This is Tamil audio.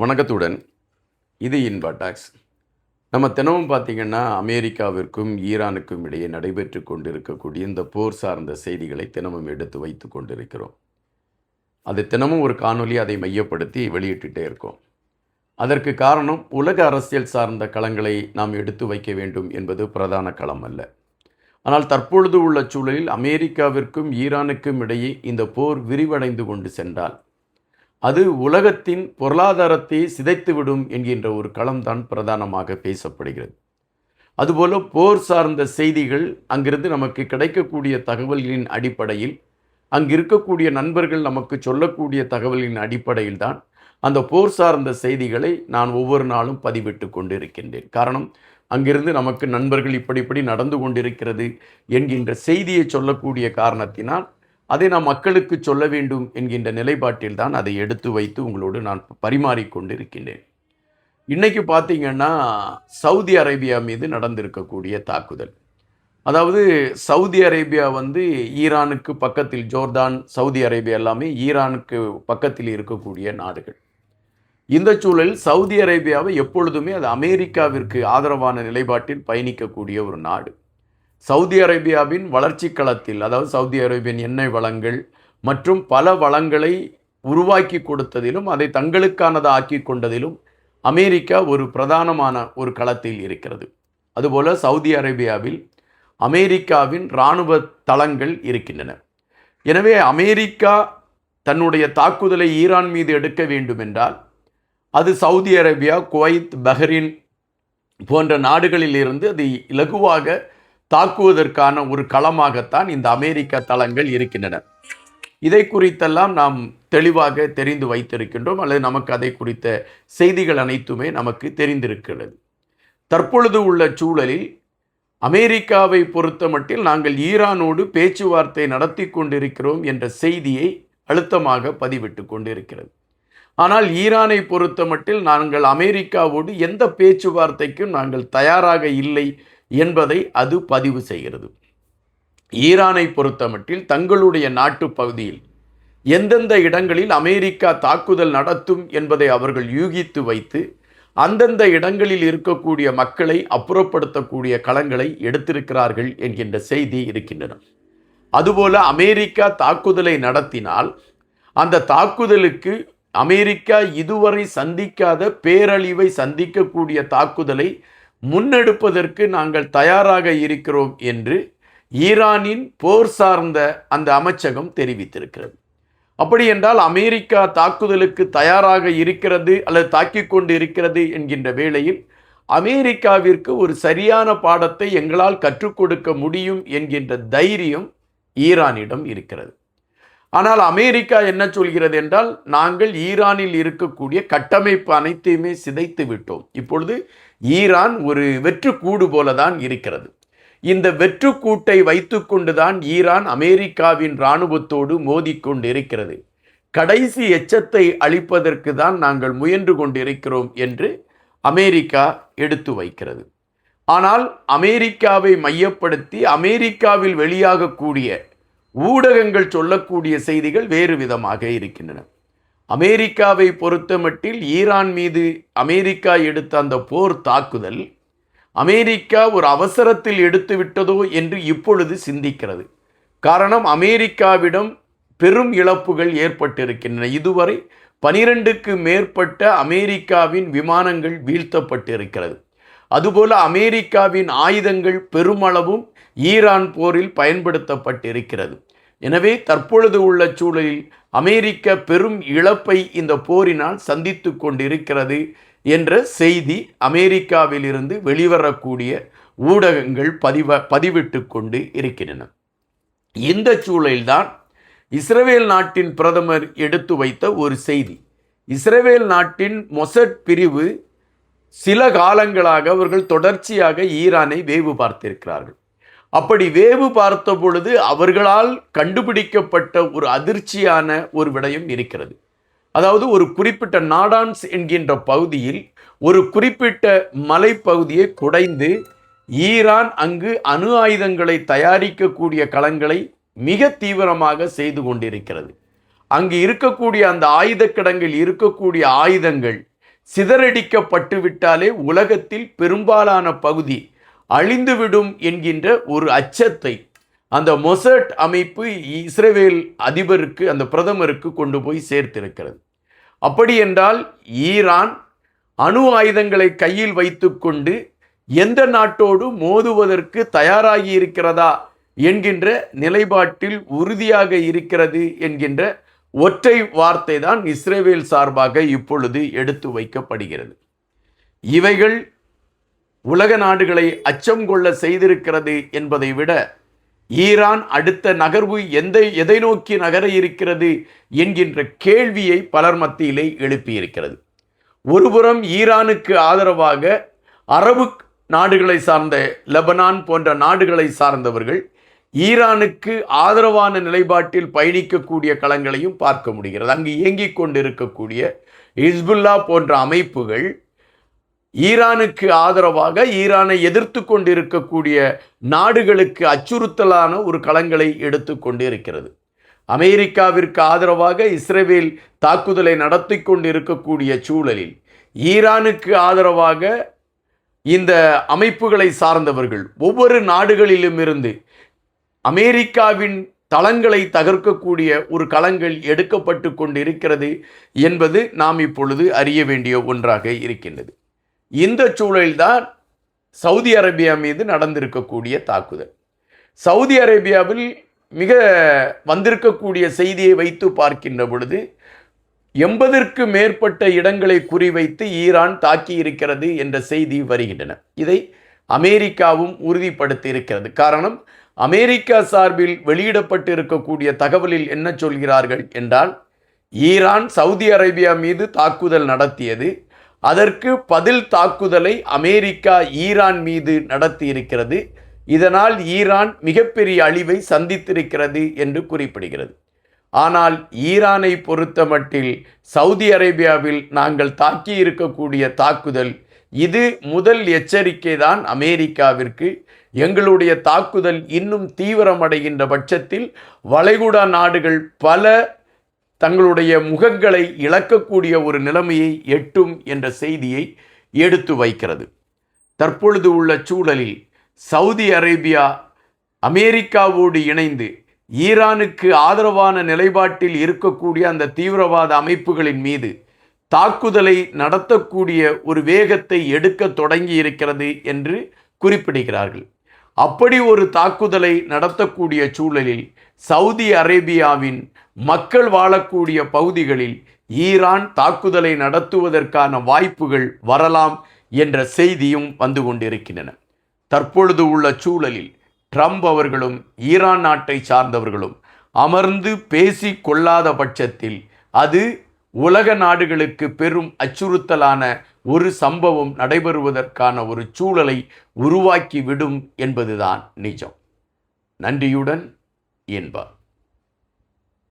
வணக்கத்துடன் இது இன்பா டாக்ஸ். நம்ம தினமும் பார்த்திங்கன்னா அமெரிக்காவிற்கும் ஈரானுக்கும் இடையே நடைபெற்று கொண்டிருக்கக்கூடிய இந்த போர் சார்ந்த செய்திகளை தினமும் எடுத்து வைத்து கொண்டிருக்கிறோம். அது தினமும் ஒரு காணொலி அதை மையப்படுத்தி வெளியிட்டுட்டே இருக்கோம். அதற்கு காரணம் உலக அரசியல் சார்ந்த களங்களை நாம் எடுத்து வைக்க வேண்டும் என்பது பிரதான களம் அல்ல. ஆனால் தற்பொழுது உள்ள சூழலில் அமெரிக்காவிற்கும் ஈரானுக்கும் இடையே இந்த போர் விரிவடைந்து கொண்டு சென்றால் அது உலகத்தின் பொருளாதாரத்தை சிதைத்துவிடும் என்கின்ற ஒரு களம்தான் பிரதானமாக பேசப்படுகிறது. அதுபோல போர் சார்ந்த செய்திகள் அங்கிருந்து நமக்கு கிடைக்கக்கூடிய தகவல்களின் அடிப்படையில், அங்கு இருக்கக்கூடிய நண்பர்கள் நமக்கு சொல்லக்கூடிய தகவலின் அடிப்படையில் தான் அந்த போர் சார்ந்த செய்திகளை நான் ஒவ்வொரு நாளும் பதிவிட்டு கொண்டு இருக்கின்றேன். காரணம், அங்கிருந்து நமக்கு நண்பர்கள் இப்படி நடந்து கொண்டிருக்கிறது என்கின்ற செய்தியை சொல்லக்கூடிய காரணத்தினால் அதை நாம் மக்களுக்கு சொல்ல வேண்டும் என்கின்ற நிலைப்பாட்டில் தான் அதை எடுத்து வைத்து உங்களோடு நான் பரிமாறிக்கொண்டிருக்கின்றேன். இன்றைக்கி பார்த்திங்கன்னா சவுதி அரேபியா மீது நடந்திருக்கக்கூடிய தாக்குதல். அதாவது சவுதி அரேபியா ஈரானுக்கு பக்கத்தில், ஜோர்தான், சவுதி அரேபியா எல்லாமே ஈரானுக்கு பக்கத்தில் இருக்கக்கூடிய நாடுகள். இந்த சூழலில் சவுதி அரேபியாவை எப்பொழுதுமே அது அமெரிக்காவிற்கு ஆதரவான நிலைப்பாட்டில் பயணிக்கக்கூடிய ஒரு நாடு. சவுதி அரேபியாவின் வளர்ச்சி களத்தில், அதாவது சவுதி அரேபியன் எண்ணெய் வளங்கள் மற்றும் பல வளங்களை உருவாக்கி கொடுத்ததிலும் அதை தங்களுக்கானதை ஆக்கி கொண்டதிலும் அமெரிக்கா ஒரு பிரதானமான ஒரு களத்தில் இருக்கிறது. அதுபோல் சவுதி அரேபியாவில் அமெரிக்காவின் இராணுவ தளங்கள் இருக்கின்றன. எனவே அமெரிக்கா தன்னுடைய தாக்குதலை ஈரான் மீது எடுக்க வேண்டுமென்றால் அது சவுதி அரேபியா, குவைத், பஹ்ரைன் போன்ற நாடுகளில் இருந்து அது இலகுவாக தாக்குவதற்கான ஒரு களமாகத்தான் இந்த அமெரிக்க தளங்கள் இருக்கின்றன. இதை குறித்தெல்லாம் நாம் தெளிவாக தெரிந்து வைத்திருக்கின்றோம், அல்லது நமக்கு அதை குறித்த செய்திகள் அனைத்துமே நமக்கு தெரிந்திருக்கிறது. தற்பொழுது உள்ள சூழலில் அமெரிக்காவை பொறுத்தமட்டில் நாங்கள் ஈரானோடு பேச்சுவார்த்தை நடத்தி கொண்டிருக்கிறோம் என்ற செய்தியை அழுத்தமாக பதிவிட்டு கொண்டிருக்கிறது. ஆனால் ஈரானை பொறுத்தமட்டில் நாங்கள் அமெரிக்காவோடு எந்த பேச்சுவார்த்தைக்கும் நாங்கள் தயாராக இல்லை என்பதை அது பதிவு செய்கிறது. ஈரானை பொறுத்தமட்டில் தங்களுடைய நாட்டு பகுதியில் எந்தெந்த இடங்களில் அமெரிக்கா தாக்குதல் நடத்தும் என்பதை அவர்கள் யூகித்து வைத்து அந்தந்த இடங்களில் இருக்கக்கூடிய மக்களை அப்புறப்படுத்தக்கூடிய களங்களை எடுத்திருக்கிறார்கள் என்கின்ற செய்தி இருக்கின்றன. அதுபோல அமெரிக்கா தாக்குதலை நடத்தினால் அந்த தாக்குதலுக்கு அமெரிக்கா இதுவரை சந்திக்காத பேரழிவை சந்திக்கக்கூடிய தாக்குதலை முன்னெடுப்பதற்கு நாங்கள் தயாராக இருக்கிறோம் என்று ஈரானின் போர் சார்ந்த அந்த அமைச்சகம் தெரிவித்திருக்கிறது. அப்படி என்றால் அமெரிக்கா தாக்குதலுக்கு தயாராக இருக்கிறது அல்லது தாக்கிக் கொண்டு இருக்கிறது என்கின்ற வேளையில் அமெரிக்காவிற்கு ஒரு சரியான பாடத்தை எங்களால் கற்றுக் கொடுக்க முடியும் என்கின்ற தைரியம் ஈரானிடம் இருக்கிறது. ஆனால் அமெரிக்கா என்ன சொல்கிறது என்றால், நாங்கள் ஈரானில் இருக்கக்கூடிய கட்டமைப்பு அனைத்தையுமே சிதைத்து விட்டோம். இப்பொழுது ஈரான் ஒரு வெற்றுக்கூடு போலதான் இருக்கிறது. இந்த வெற்றுக்கூட்டை வைத்துக்கொண்டுதான் ஈரான் அமெரிக்காவின் இராணுவத்தோடு மோதிக்கொண்டு இருக்கிறது. கடைசி எச்சத்தை அளிப்பதற்கு தான் நாங்கள் முயன்று கொண்டிருக்கிறோம் என்று அமெரிக்கா எடுத்து வைக்கிறது. ஆனால் அமெரிக்காவை மையப்படுத்தி அமெரிக்காவில் வெளியாகக்கூடிய ஊடகங்கள் சொல்லக்கூடிய செய்திகள் வேறு விதமாக இருக்கின்றன. அமெரிக்காவை பொறுத்தமட்டில் ஈரான் மீது அமெரிக்கா எடுத்த அந்த போர் தாக்குதல் அமெரிக்கா ஒரு அவசரத்தில் எடுத்து விட்டதோ என்று இப்பொழுது சிந்திக்கிறது. காரணம், அமெரிக்காவிடம் பெரும் இழப்புகள் ஏற்பட்டிருக்கின்றன. இதுவரை 12க்கு மேற்பட்ட அமெரிக்காவின் விமானங்கள் வீழ்த்தப்பட்டிருக்கிறது. அதுபோல அமெரிக்காவின் ஆயுதங்கள் பெருமளவும் ஈரான் போரில் பயன்படுத்தப்பட்டிருக்கிறது. எனவே தற்பொழுது உள்ள சூழலில் அமெரிக்கா பெரும் இழப்பை இந்த போரினால் சந்தித்து கொண்டிருக்கிறது என்ற செய்தி அமெரிக்காவிலிருந்து வெளிவரக்கூடிய ஊடகங்கள் பதிவிட்டு கொண்டு இருக்கின்றன. இந்த சூழலில்தான் இஸ்ரேல் நாட்டின் பிரதமர் எடுத்து வைத்த ஒரு செய்தி. இஸ்ரேல் நாட்டின் மொசட் பிரிவு சில காலங்களாக அவர்கள் தொடர்ச்சியாக ஈரானை வேவு பார்த்திருக்கிறார்கள். அப்படி வேவு பார்த்த பொழுது அவர்களால் கண்டுபிடிக்கப்பட்ட ஒரு அதிர்ச்சியான ஒரு விடயம் இருக்கிறது. அதாவது ஒரு குறிப்பிட்ட நாடான்ஸ் என்கின்ற பகுதியில் ஒரு குறிப்பிட்ட மலைப்பகுதியை குடைந்து ஈரான் அங்கு அணு ஆயுதங்களை தயாரிக்கக்கூடிய களங்களை மிக தீவிரமாக செய்து கொண்டிருக்கிறது. அங்கு இருக்கக்கூடிய அந்த ஆயுத கிடங்கில் இருக்கக்கூடிய ஆயுதங்கள் சிதறடிக்கப்பட்டு விட்டாலே உலகத்தில் பெரும்பாலான பகுதி அழிந்துவிடும் என்கின்ற ஒரு அச்சத்தை அந்த மொசாட் அமைப்பு இஸ்ரேல் அதிபருக்கு, அந்த பிரதமருக்கு கொண்டு போய் சேர்த்திருக்கிறது. அப்படி என்றால் ஈரான் அணு ஆயுதங்களை கையில் வைத்துக்கொண்டு எந்த நாட்டோடு மோதுவதற்கு தயாராகி இருக்கிறதா என்கின்ற நிலைப்பாட்டில் உறுதியாக இருக்கிறது என்கின்ற ஒற்றை வார்த்தை தான் இஸ்ரேல் சார்பாக இப்பொழுது எடுத்து வைக்கப்படுகிறது. இவைகள் உலக நாடுகளை அச்சம் கொள்ள செய்திருக்கிறது என்பதை விட ஈரான் அடுத்த நகர்வு எதை நோக்கி நகர இருக்கிறது என்கின்ற கேள்வியை பலர் மத்தியிலே எழுப்பியிருக்கிறது. ஒருபுறம் ஈரானுக்கு ஆதரவாக அரபு நாடுகளை சார்ந்த லெபனான் போன்ற நாடுகளை சார்ந்தவர்கள் ஈரானுக்கு ஆதரவான நிலைப்பாட்டில் பயணிக்கக்கூடிய களங்களையும் பார்க்க முடிகிறது. அங்கு இயங்கிக் கொண்டிருக்கக்கூடிய ஹிஸ்புல்லா போன்ற அமைப்புகள் ஈரானுக்கு ஆதரவாக ஈரானை எதிர்த்து கொண்டிருக்கக்கூடிய நாடுகளுக்கு அச்சுறுத்தலான ஒரு களங்களை எடுத்து கொண்டு இருக்கிறது. அமெரிக்காவிற்கு ஆதரவாக இஸ்ரேல் தாக்குதலை நடத்தி கொண்டிருக்கக்கூடிய சூழலில் ஈரானுக்கு ஆதரவாக இந்த அமைப்புகளை சார்ந்தவர்கள் ஒவ்வொரு நாடுகளிலும் இருந்து அமெரிக்காவின் தளங்களை தகர்க்கக்கூடிய ஒரு களங்கள் எடுக்கப்பட்டு கொண்டிருக்கிறது என்பது நாம் இப்பொழுது அறிய வேண்டிய ஒன்றாக இருக்கின்றது. இந்த சூழலில்தான் சவுதி அரேபியா மீது நடந்திருக்கக்கூடிய தாக்குதல். சவுதி அரேபியாவில் மிக வந்திருக்கக்கூடிய செய்தியை வைத்து பார்க்கின்ற பொழுது 80ற்கு மேற்பட்ட இடங்களை குறிவைத்து ஈரான் தாக்கி இருக்கிறது என்ற செய்தி வருகின்றன. இதை அமெரிக்காவும் உறுதிப்படுத்தி இருக்கிறது. காரணம், அமெரிக்கா சார்பில் வெளியிடப்பட்டு இருக்கக்கூடிய தகவலில் என்ன சொல்கிறார்கள் என்றால், ஈரான் சவுதி அரேபியா மீது தாக்குதல் நடத்தியது, அதற்கு பதில் தாக்குதலை அமெரிக்கா ஈரான் மீது நடத்தி இருக்கிறது, இதனால் ஈரான் மிகப்பெரிய அழிவை சந்தித்திருக்கிறது என்று குறிப்பிடுகிறது. ஆனால் ஈரானை பொறுத்தமட்டில் சவுதி அரேபியாவில் நாங்கள் தாக்கி இருக்கக்கூடிய தாக்குதல் இது முதல் எச்சரிக்கை தான் அமெரிக்காவிற்கு. எங்களுடைய தாக்குதல் இன்னும் தீவிரமடைகின்ற பட்சத்தில் வளைகுடா நாடுகள் பல தங்களுடைய முகங்களை இழக்கக்கூடிய ஒரு நிலைமையை எட்டும் என்ற செய்தியை எடுத்து வைக்கிறது. தற்பொழுது உள்ள சூழலில் சவுதி அரேபியா அமெரிக்காவோடு இணைந்து ஈரானுக்கு ஆதரவான நிலைப்பாட்டில் இருக்கக்கூடிய அந்த தீவிரவாத அமைப்புகளின் மீது தாக்குதலை நடத்தக்கூடிய ஒரு வேகத்தை எடுக்க தொடங்கி இருக்கிறது என்று குறிப்பிடுகிறார்கள். அப்படி ஒரு தாக்குதலை நடத்தக்கூடிய சூழலில் சவுதி அரேபியாவின் மக்கள் வாழக்கூடிய பகுதிகளில் ஈரான் தாக்குதலை நடத்துவதற்கான வாய்ப்புகள் வரலாம் என்ற செய்தியும் வந்து கொண்டிருக்கின்றன. தற்பொழுது உள்ள சூழலில் ட்ரம்ப் அவர்களும் ஈரான் நாட்டை சார்ந்தவர்களும் அமர்ந்து பேசி கொள்ளாத பட்சத்தில் அது உலக நாடுகளுக்கு பெரும் அச்சுறுத்தலான ஒரு சம்பவம் நடைபெறுவதற்கான ஒரு சூழலை உருவாக்கிவிடும் என்பதுதான் நிஜம். நன்றியுடன் இன்பா.